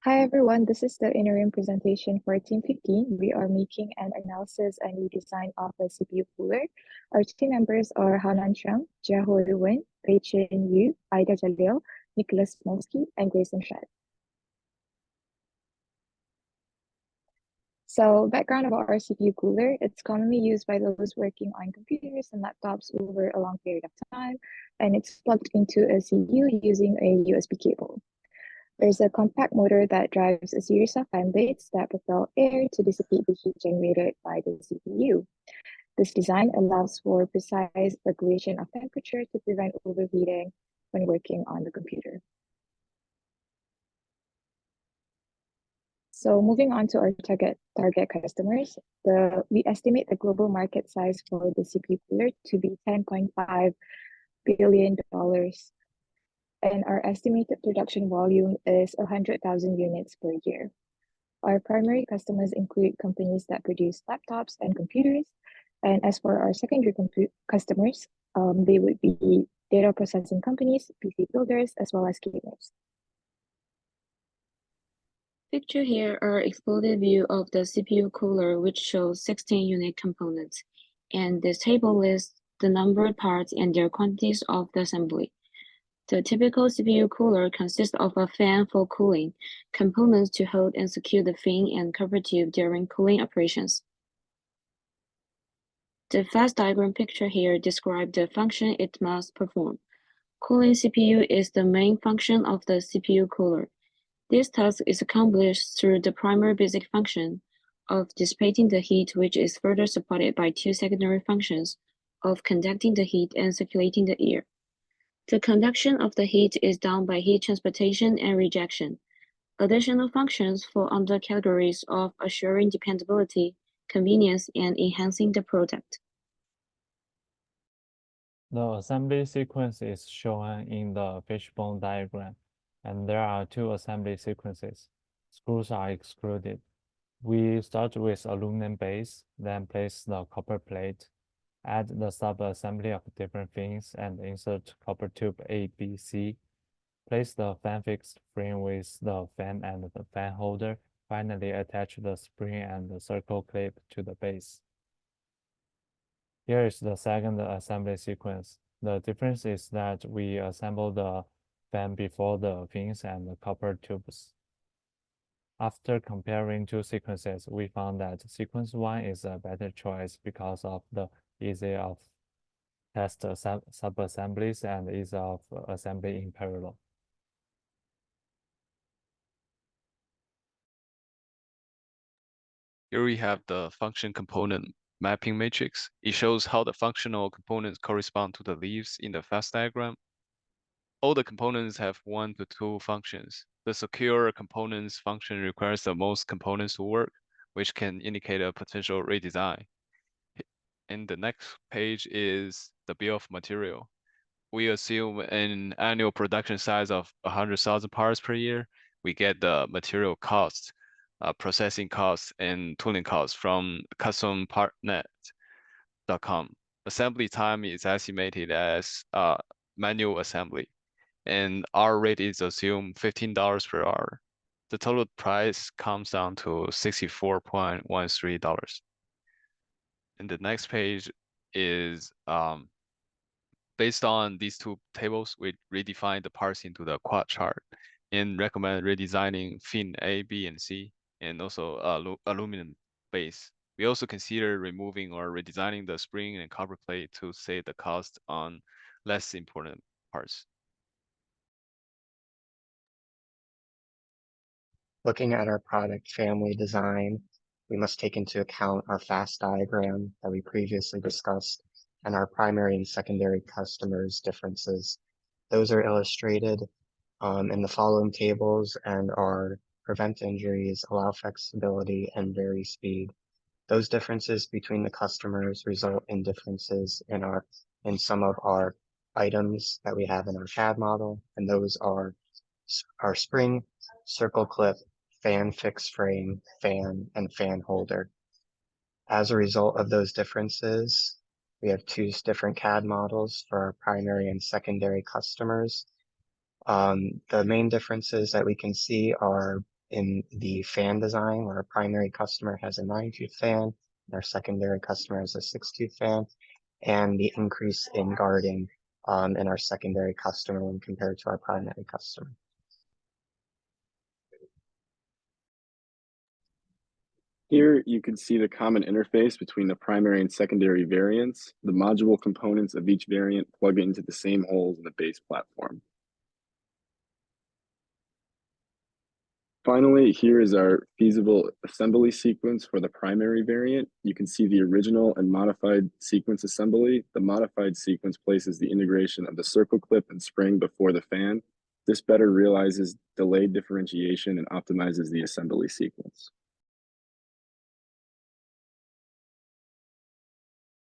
Hi everyone, this is the interim presentation for Team 15. We are making an analysis and redesign of a CPU cooler. Our team members are Hanan Chung, Jiahui Wen, Pei-Chin Yu, Ida Jalil, Nicholas Smolsky, and Grayson Shed. So background about our CPU cooler, it's commonly used by those working on computers and laptops over a long period of time, and it's plugged into a CPU using a USB cable. There's a compact motor that drives a series of fan blades that propel air to dissipate the heat generated by the CPU. This design allows for precise regulation of temperature to prevent overheating when working on the computer. So moving on to our target customers, we estimate the global market size for the CPU cooler to be $10.5 billion, and our estimated production volume is 100,000 units per year. Our primary customers include companies that produce laptops and computers. And as for our secondary customers, they would be data processing companies, PC builders, as well as gamers. Picture here are exploded view of the CPU cooler, which shows 16 unique components. And this table lists the numbered parts and their quantities of the assembly. The typical CPU cooler consists of a fan for cooling, components to hold and secure the fan and cover tube during cooling operations. The fast diagram picture here describes the function it must perform. Cooling CPU is the main function of the CPU cooler. This task is accomplished through the primary basic function of dissipating the heat, which is further supported by two secondary functions of conducting the heat and circulating the air. The conduction of the heat is done by heat transportation and rejection. Additional functions fall under categories of assuring dependability, convenience, and enhancing the product. The assembly sequence is shown in the fishbone diagram, and there are two assembly sequences. Screws are excluded. We start with aluminum base, then place the copper plate, add the sub-assembly of different fins, and insert copper tube A, B, C. Place the fan fixed frame with the fan and the fan holder. Finally, attach the spring and the circle clip to the base. Here is the second assembly sequence. The difference is that we assemble the fan before the fins and the copper tubes. After comparing two sequences, we found that sequence 1 is a better choice because of the ease of test sub-assemblies and ease of assembly in parallel. Here we have the function component mapping matrix. It shows how the functional components correspond to the leaves in the fast diagram. All the components have 1 to 2 functions. The secure components function requires the most components to work, which can indicate a potential redesign. And the next page is the bill of material. We assume an annual production size of 100,000 parts per year. We get the material cost, processing costs, and tooling costs from custompartnet.com. Assembly time is estimated as manual assembly, and our rate is assumed $15 per hour. The total price comes down to $64.13. And the next page is based on these two tables, we redefine the parts into the quad chart and recommend redesigning fin A, B, and C, and also aluminum base. We also consider removing or redesigning the spring and copper plate to save the cost on less important parts. Looking at our product family design, we must take into account our fast diagram that we previously discussed and our primary and secondary customers' differences. Those are illustrated in the following tables and are prevent injuries, allow flexibility, and vary speed. Those differences between the customers result in differences in some of our items that we have in our CAD model, and those are our spring, circle clip, fan fixed frame, fan, and fan holder. As a result of those differences, we have two different CAD models for our primary and secondary customers. The main differences that we can see are in the fan design, where our primary customer has a 9-tooth fan, and our secondary customer has a 6-tooth fan, and the increase in guarding in our secondary customer when compared to our primary customer. Here you can see the common interface between the primary and secondary variants. The module components of each variant plug into the same holes in the base platform. Finally, here is our feasible assembly sequence for the primary variant. You can see the original and modified sequence assembly. The modified sequence places the integration of the circle clip and spring before the fan. This better realizes delayed differentiation and optimizes the assembly sequence.